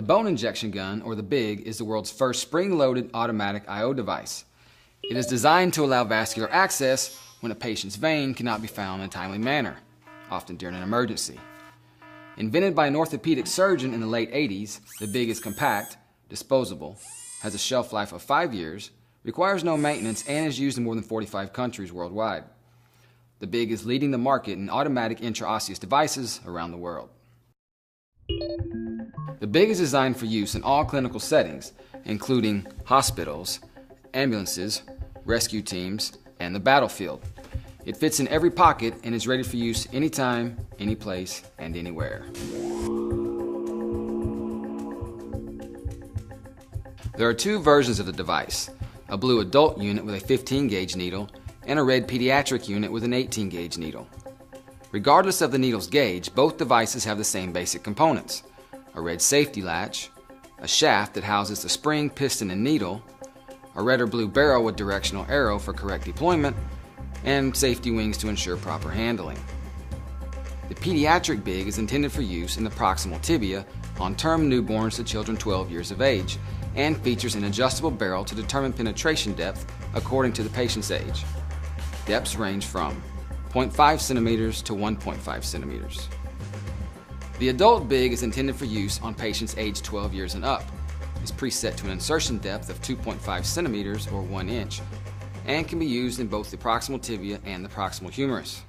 The bone injection gun, or the BIG, is the world's first spring-loaded automatic I/O device. It is designed to allow vascular access when a patient's vein cannot be found in a timely manner, often during an emergency. Invented by an orthopedic surgeon in the late 80s, the BIG is compact, disposable, has a shelf life of 5 years, requires no maintenance, and is used in more than 45 countries worldwide. The BIG is leading the market in automatic intraosseous devices around the world. The BIG is designed for use in all clinical settings, including hospitals, ambulances, rescue teams, and the battlefield. It fits in every pocket and is ready for use anytime, any place, and anywhere. There are two versions of the device, a blue adult unit with a 15-gauge needle and a red pediatric unit with an 18-gauge needle. Regardless of the needle's gauge, both devices have the same basic components: a red safety latch, a shaft that houses the spring, piston, and needle, a red or blue barrel with directional arrow for correct deployment, and safety wings to ensure proper handling. The pediatric BIG is intended for use in the proximal tibia on term newborns to children 12 years of age and features an adjustable barrel to determine penetration depth according to the patient's age. Depths range from 0.5 centimeters to 1.5 centimeters. The adult BIG is intended for use on patients aged 12 years and up. It's preset to an insertion depth of 2.5 centimeters or 1 inch and can be used in both the proximal tibia and the proximal humerus.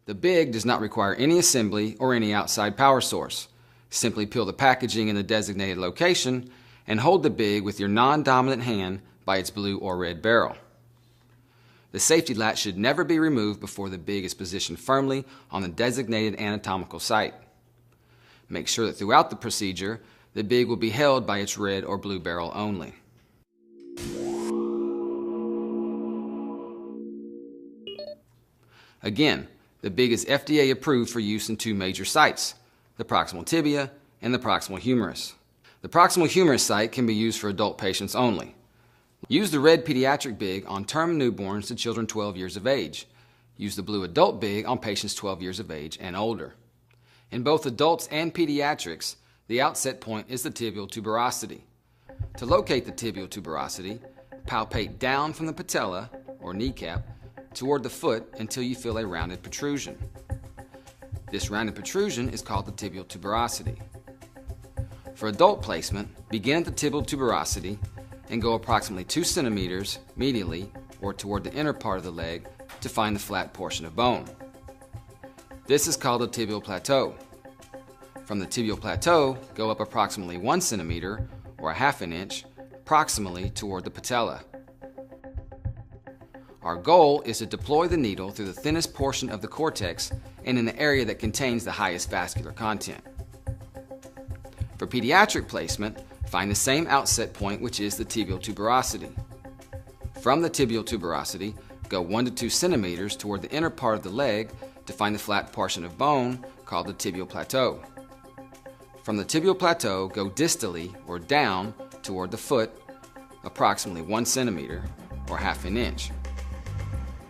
The BIG does not require any assembly or any outside power source. Simply peel the packaging in the designated location and hold the BIG with your non-dominant hand by its blue or red barrel. The safety latch should never be removed before the BIG is positioned firmly on the designated anatomical site. Make sure that throughout the procedure, the BIG will be held by its red or blue barrel only. Again, the BIG is FDA approved for use in two major sites, the proximal tibia and the proximal humerus. The proximal humerus site can be used for adult patients only. Use the red pediatric BIG on term newborns to children 12 years of age. Use the blue adult BIG on patients 12 years of age and older. In both adults and pediatrics, the outset point is the tibial tuberosity. To locate the tibial tuberosity, palpate down from the patella, or kneecap, toward the foot until you feel a rounded protrusion. This rounded protrusion is called the tibial tuberosity. For adult placement, begin at the tibial tuberosity and go approximately 2 centimeters medially or toward the inner part of the leg to find the flat portion of bone. This is called the tibial plateau. From the tibial plateau, go up approximately 1 centimeter or a half an inch proximally toward the patella. Our goal is to deploy the needle through the thinnest portion of the cortex and in the area that contains the highest vascular content. For pediatric placement, find the same outset point, which is the tibial tuberosity. From the tibial tuberosity, go 1 to 2 centimeters toward the inner part of the leg to find the flat portion of bone called the tibial plateau. From the tibial plateau, go distally or down toward the foot, approximately 1 centimeter or half an inch.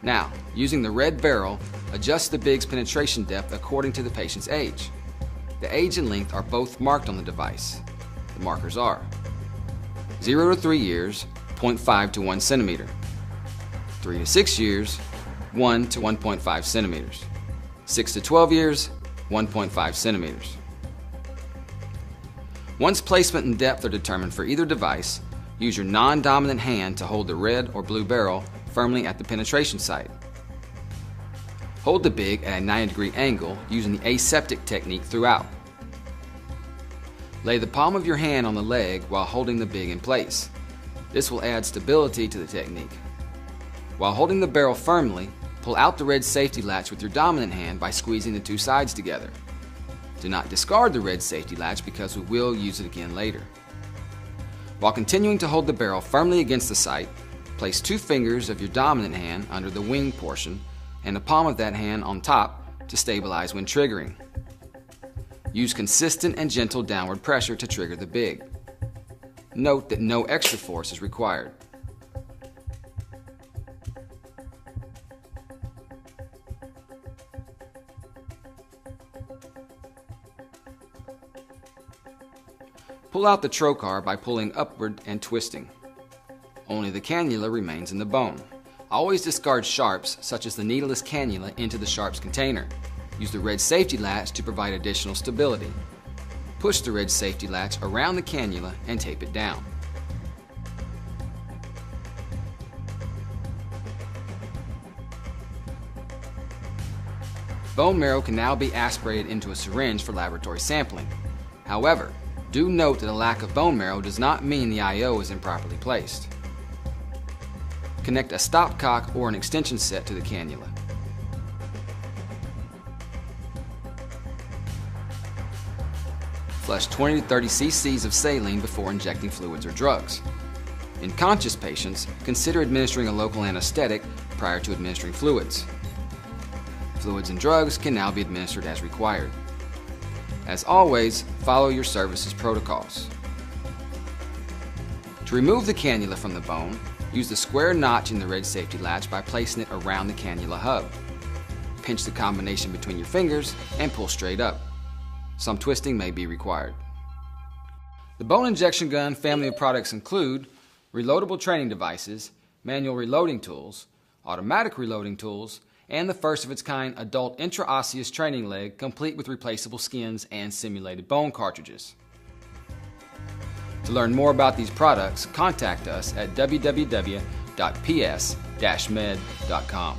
Now, using the red barrel, adjust the BIG's penetration depth according to the patient's age. The age and length are both marked on the device. The markers are 0 to 3 years, 0.5 to 1 centimeter. 3 to 6 years, 1 to 1.5 centimeters. 6 to 12 years, 1.5 centimeters. Once placement and depth are determined for either device, use your non-dominant hand to hold the red or blue barrel firmly at the penetration site. Hold the BIG at a 90-degree angle using the aseptic technique throughout. Lay the palm of your hand on the leg while holding the BIG in place. This will add stability to the technique. While holding the barrel firmly, pull out the red safety latch with your dominant hand by squeezing the two sides together. Do not discard the red safety latch because we will use it again later. While continuing to hold the barrel firmly against the site, place 2 fingers of your dominant hand under the wing portion and the palm of that hand on top to stabilize when triggering. Use consistent and gentle downward pressure to trigger the BIG. Note that no extra force is required. Pull out the trocar by pulling upward and twisting. Only the cannula remains in the bone. Always discard sharps, such as the needleless cannula, into the sharps container. Use the red safety latch to provide additional stability. Push the red safety latch around the cannula and tape it down. Bone marrow can now be aspirated into a syringe for laboratory sampling. However, do note that a lack of bone marrow does not mean the IO is improperly placed. Connect a stopcock or an extension set to the cannula. Flush 20 to 30 cc's of saline before injecting fluids or drugs. In conscious patients, consider administering a local anesthetic prior to administering fluids. Fluids and drugs can now be administered as required. As always, follow your service's protocols. To remove the cannula from the bone, use the square notch in the red safety latch by placing it around the cannula hub. Pinch the combination between your fingers and pull straight up. Some twisting may be required. The bone injection gun family of products include reloadable training devices, manual reloading tools, automatic reloading tools, and the first of its kind adult intraosseous training leg complete with replaceable skins and simulated bone cartridges. To learn more about these products, contact us at www.ps-med.com.